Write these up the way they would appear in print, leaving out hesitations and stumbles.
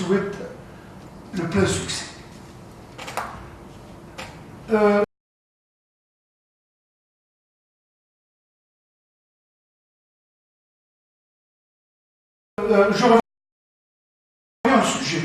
souhaite le plein succès. Je reviens au sujet.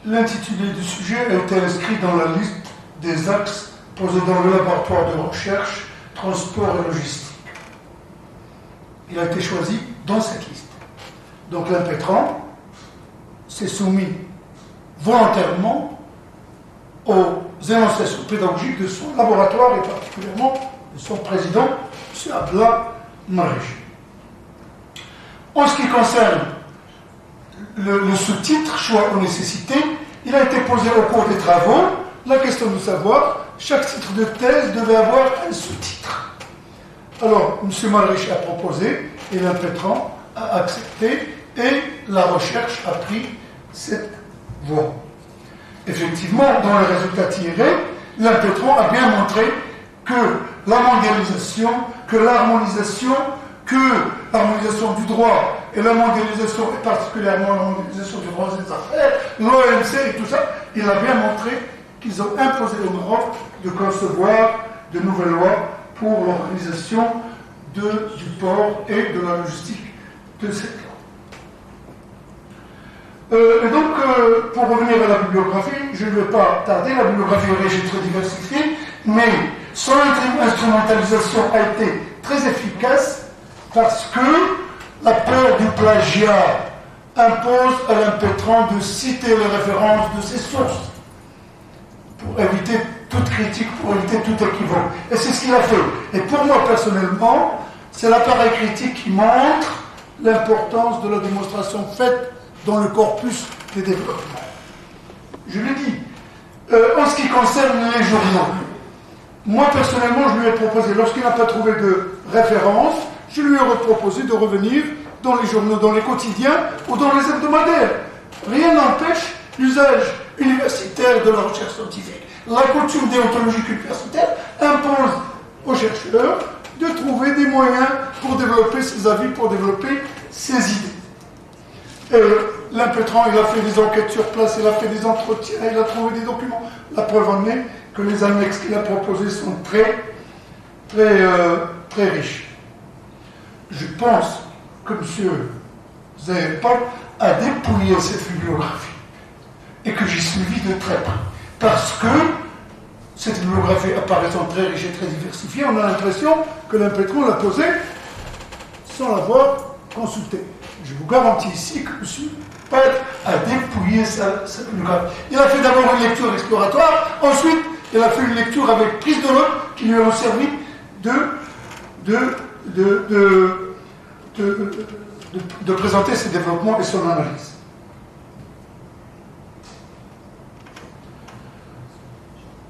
L'intitulé du sujet a été inscrit dans la liste des axes posés dans le laboratoire de recherche, transport et logistique. Il a été choisi dans cette liste. Donc l'impétrant s'est soumis volontairement aux énonciations pédagogiques de son laboratoire et particulièrement de son président, M. Abdallah Marich. En ce qui concerne le sous-titre, choix ou nécessité, il a été posé au cours des travaux la question de savoir, chaque titre de thèse devait avoir un sous-titre. Alors, M. Marich a proposé, et l'impétrant a accepté, et la recherche a pris cette voie. Effectivement, dans les résultats tirés, l'impétrant a bien montré que la mondialisation, que l'harmonisation du droit et la mondialisation, et particulièrement la mondialisation du droit des affaires, l'OMC et tout ça, il a bien montré qu'ils ont imposé au Maroc de concevoir de nouvelles lois pour l'organisation du port et de la logistique de cette loi. Et donc, pour revenir à la bibliographie, je ne vais pas tarder, la bibliographie est riche et très diversifiée, mais son instrumentalisation a été très efficace parce que la peur du plagiat impose à l'impétrant de citer les références de ses sources pour éviter toute critique, pour éviter tout équivoque. Et c'est ce qu'il a fait. Et pour moi, personnellement, c'est l'appareil critique qui montre l'importance de la démonstration faite dans le corpus des développements. Je l'ai dit. En ce qui concerne les journaux, moi, personnellement, je lui ai proposé, lorsqu'il n'a pas trouvé de référence, je lui ai proposé de revenir dans les journaux, dans les quotidiens ou dans les hebdomadaires. Rien n'empêche l'usage universitaire de la recherche scientifique. La coutume déontologique universitaire impose aux chercheurs de trouver des moyens pour développer ses avis, pour développer ses idées. L'impétrant, il a fait des enquêtes sur place, il a fait des entretiens, il a trouvé des documents. La preuve en est que les annexes qu'il a proposées sont très riches. Je pense que M. Zahir a dépouillé cette bibliographie et que j'y suivi de très près. Parce que cette bibliographie apparaissant très riche et très diversifiée, on a l'impression que l'impétrant l'a posée sans l'avoir consultée. Je vous garantis ici que M. Pâtre a dépouillé cette bibliographie. Il a fait d'abord une lecture exploratoire, ensuite il a fait une lecture avec prise de notes qui lui ont servi de présenter ses développements et son analyse.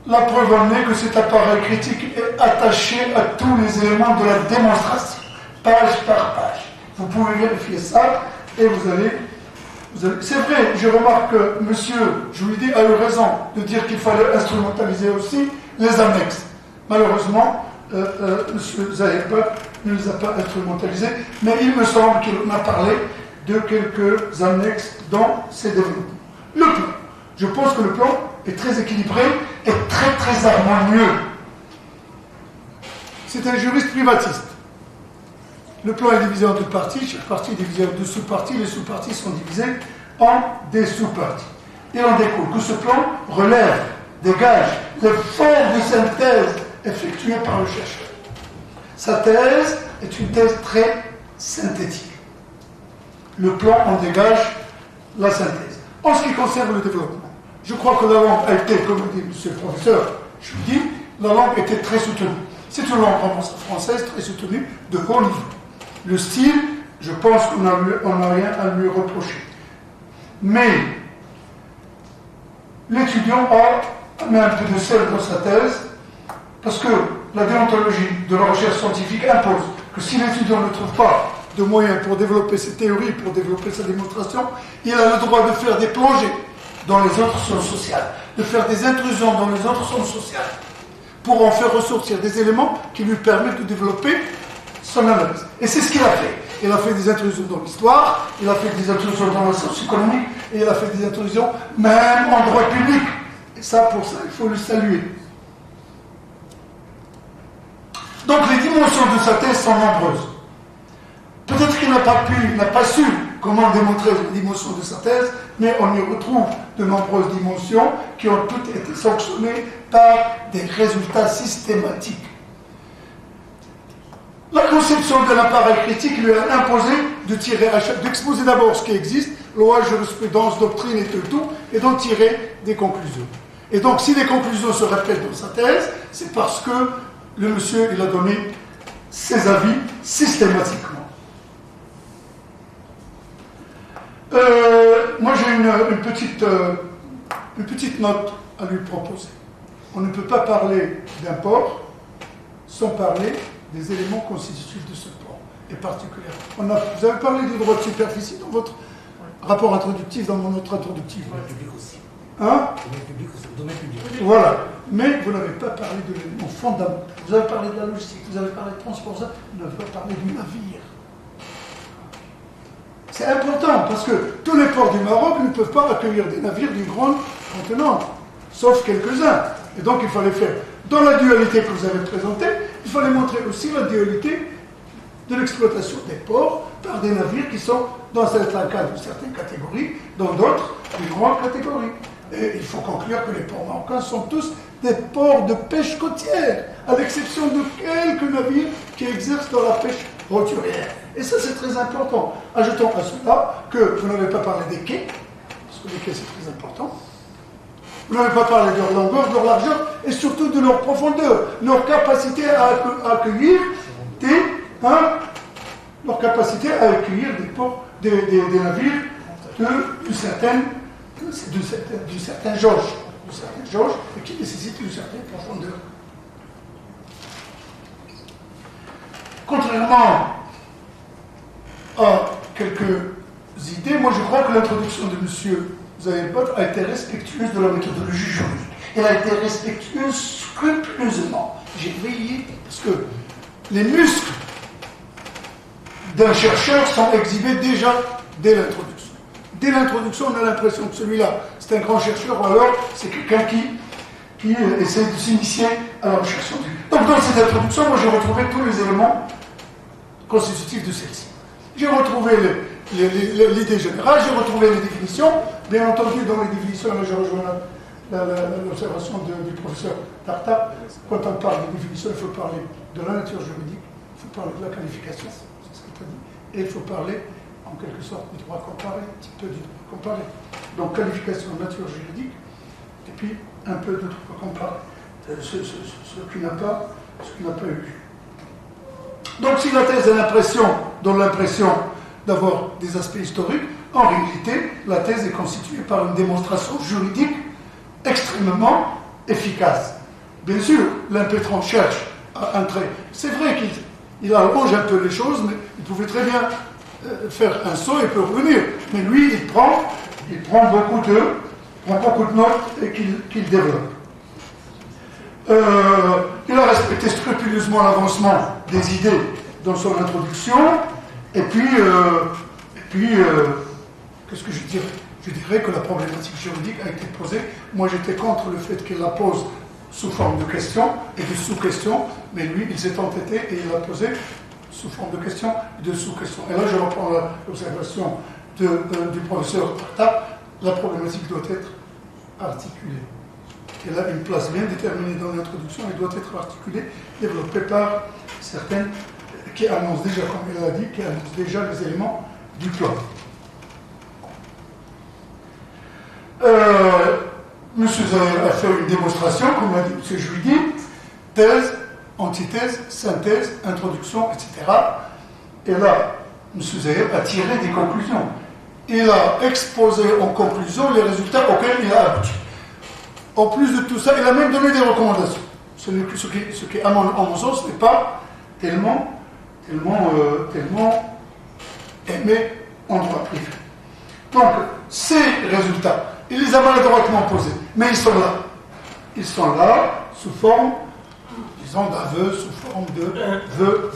La preuve en est que cet appareil critique est attaché à tous les éléments de la démonstration, page par page. Vous pouvez vérifier ça et vous allez... C'est vrai, je remarque que monsieur, je vous l'ai dit, a eu raison de dire qu'il fallait instrumentaliser aussi les annexes. Malheureusement, monsieur Zahir ne les a pas instrumentalisés, mais il me semble qu'il en a parlé de quelques annexes dans ses développements. Le plan. Je pense que le plan est très équilibré et très harmonieux. C'est un juriste privatiste. Le plan est divisé en deux parties, chaque partie est divisée en deux sous-parties, les sous-parties sont divisées en des sous-parties. Il en découle que ce plan relève, dégage l'effort de synthèse effectué par le chercheur. Sa thèse est une thèse très synthétique. Le plan en dégage la synthèse. En ce qui concerne le développement, je crois que la langue a été, comme dit monsieur le professeur, je vous dis, la langue était très soutenue. C'est une langue française très soutenue, de haut niveau. Le style, je pense qu'on n'a rien à lui reprocher. Mais l'étudiant a mis un peu de sel dans sa thèse, parce que la déontologie de la recherche scientifique impose que si l'étudiant ne trouve pas de moyens pour développer ses théories, pour développer sa démonstration, il a le droit de faire des plongées dans les autres sciences sociales, de faire des intrusions dans les autres sciences sociales, pour en faire ressortir des éléments qui lui permettent de développer son analyse. Et c'est ce qu'il a fait. Il a fait des intrusions dans l'histoire, il a fait des intrusions dans la science économique, et il a fait des intrusions même en droit public. Et ça, pour ça, il faut le saluer. Donc les dimensions de sa thèse sont nombreuses. Peut-être qu'il n'a pas su comment démontrer les dimensions de sa thèse, mais on y retrouve de nombreuses dimensions qui ont toutes été sanctionnées par des résultats systématiques. La conception de l'appareil critique lui a imposé d'exposer d'abord ce qui existe, loi, jurisprudence, doctrine et tout, et d'en tirer des conclusions. Et donc, si les conclusions se répètent dans sa thèse, c'est parce que le monsieur, il a donné ses avis systématiquement. Moi, j'ai une petite note à lui proposer. On ne peut pas parler d'un port sans parler des éléments constitutifs de ce port, et particulièrement. Vous avez parlé du droit de superficie dans votre rapport introductif, dans mon autre introductif. Domaine public aussi. Hein? Domaine public. Voilà. Mais vous n'avez pas parlé de l'élément fondamental. Vous avez parlé de la logistique, vous avez parlé de transport, vous n'avez pas parlé du navire. C'est important parce que tous les ports du Maroc ne peuvent pas accueillir des navires d'une grande contenance, sauf quelques-uns. Et donc il fallait faire, dans la dualité que vous avez présentée, il fallait montrer aussi la dualité de l'exploitation des ports par des navires qui sont, dans certains cas, de certaines catégories, dans d'autres, d'une grande catégorie. Et il faut conclure que les ports marocains sont tous des ports de pêche côtière, à l'exception de quelques navires qui exercent dans la pêche roturière. Et ça, c'est très important. Ajoutons à cela que vous n'avez pas parlé des quais, parce que les quais, c'est très important. Vous n'avez pas parlé de leur longueur, de leur largeur, et surtout de leur profondeur, leur capacité à accueillir leur capacité à accueillir des navires d'une certaine jauge, et qui nécessite une certaine profondeur. Contrairement à quelques idées, moi je crois que l'introduction de M. Zahir Badr a été respectueuse de la méthodologie juridique. Elle a été respectueuse scrupuleusement. J'ai veillé parce que les muscles d'un chercheur sont exhibés déjà dès l'introduction. Dès l'introduction, on a l'impression que celui-là, c'est un grand chercheur, ou alors c'est quelqu'un qui essaie de s'initier à la recherche scientifique. Donc dans cette introduction, moi j'ai retrouvé tous les éléments constitutifs de celle-ci. J'ai retrouvé l'idée générale, j'ai retrouvé les définitions. Bien entendu, dans les définitions, là je rejoins l'observation du professeur Tarta. Quand on parle de définition, il faut parler de la nature juridique, il faut parler de la qualification, c'est ce qu'il t'a dit, et il faut parler, en quelque sorte, du droit comparé, un petit peu du droit comparé. Donc qualification, nature juridique, et puis un peu de droit comparé. Ce qui n'a pas eu. Donc si la thèse donne l'impression d'avoir des aspects historiques, en réalité, la thèse est constituée par une démonstration juridique extrêmement efficace. Bien sûr, l'impétrant cherche à entrer. C'est vrai qu'il allonge un peu les choses, mais il pouvait très bien faire un saut et peut revenir. Mais lui, il prend beaucoup de notes et qu'il développe. Il a respecté scrupuleusement l'avancement des idées dans son introduction, et puis qu'est-ce que je dirais? Je dirais que la problématique juridique a été posée. Moi, j'étais contre le fait qu'il la pose sous forme de questions et de sous-questions, mais lui, il s'est entêté et il l'a posé sous forme de questions et de sous-questions. Et là, je reprends l'observation du professeur Tarta. La problématique doit être articulée. Elle a une place bien déterminée dans l'introduction, elle doit être articulée, développée par certaines qui annoncent déjà, comme il a dit, qui annoncent déjà les éléments du plan. M. Zahir a fait une démonstration, comme l'a dit M. Juidi, thèse, antithèse, synthèse, introduction, etc. Et là, M. Zahir a tiré des conclusions. Il a exposé en conclusion les résultats auxquels il a abouti. En plus de tout ça, il a même donné des recommandations. Ce qui à mon sens, n'est pas tellement aimé en droit privé. Donc, ces résultats, il les a maladroitement posés, mais ils sont là. Ils sont là sous forme, disons, d'aveu, sous forme de vœu,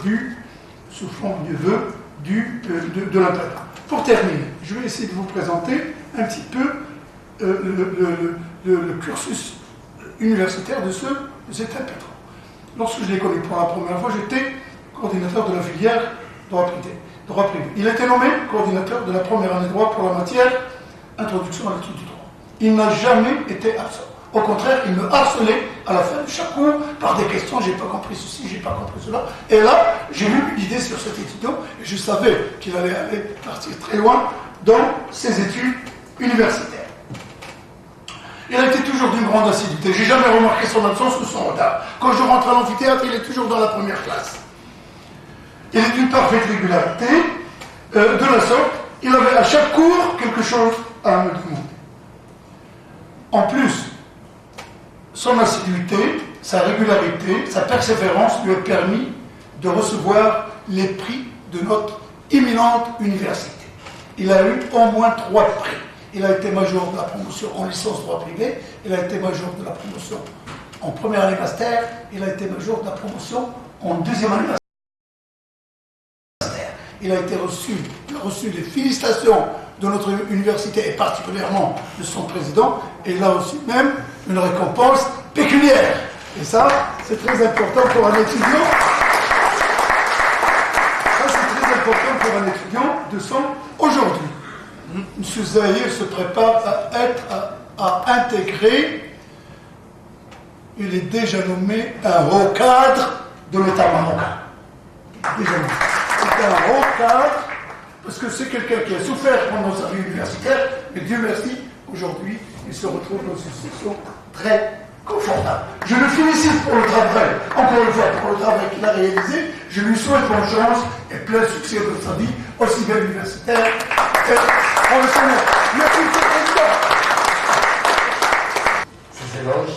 sous forme du vœu de l'internat. Pour terminer, je vais essayer de vous présenter un petit peu le cursus universitaire de cet impétrant. Lorsque je l'ai connu pour la première fois, j'étais coordinateur de la filière droit privé. Il a été nommé coordinateur de la première année de droit pour la matière introduction à l'étude du droit. Il n'a jamais été absent. Au contraire, il me harcelait à la fin de chaque cours par des questions, j'ai pas compris ceci, j'ai pas compris cela. Et là, j'ai eu une idée sur cet étudiant et je savais qu'il allait partir très loin dans ses études universitaires. Il a été toujours d'une grande assiduité. J'ai jamais remarqué son absence ou son retard. Quand je rentre à l'amphithéâtre, il est toujours dans la première classe. Il est d'une parfaite régularité. De la sorte, il avait à chaque cours quelque chose à me demander. En plus, son assiduité, sa régularité, sa persévérance lui a permis de recevoir les prix de notre imminente université. Il a eu au moins 3 prix. Il a été major de la promotion en licence droit privé, il a été major de la promotion en première année master, il a été major de la promotion en deuxième année master. Il a reçu les félicitations de notre université et particulièrement de son président, et il a aussi même une récompense pécuniaire. Et ça, c'est très important pour un étudiant. Ça, c'est très important pour un étudiant de son aujourd'hui. M. Zahir se prépare à intégrer, il est déjà nommé un haut cadre de l'État marocain. Déjà nommé. C'est un haut cadre, parce que c'est quelqu'un qui a souffert pendant sa vie universitaire, mais Dieu merci, aujourd'hui, il se retrouve dans une situation très confortable. Je le félicite pour le travail, encore une fois, pour le travail qu'il a réalisé. Je lui souhaite bonne chance et plein succès dans sa vie, aussi bien universitaire que professionnelle. Merci, M. le Président. Ces éloges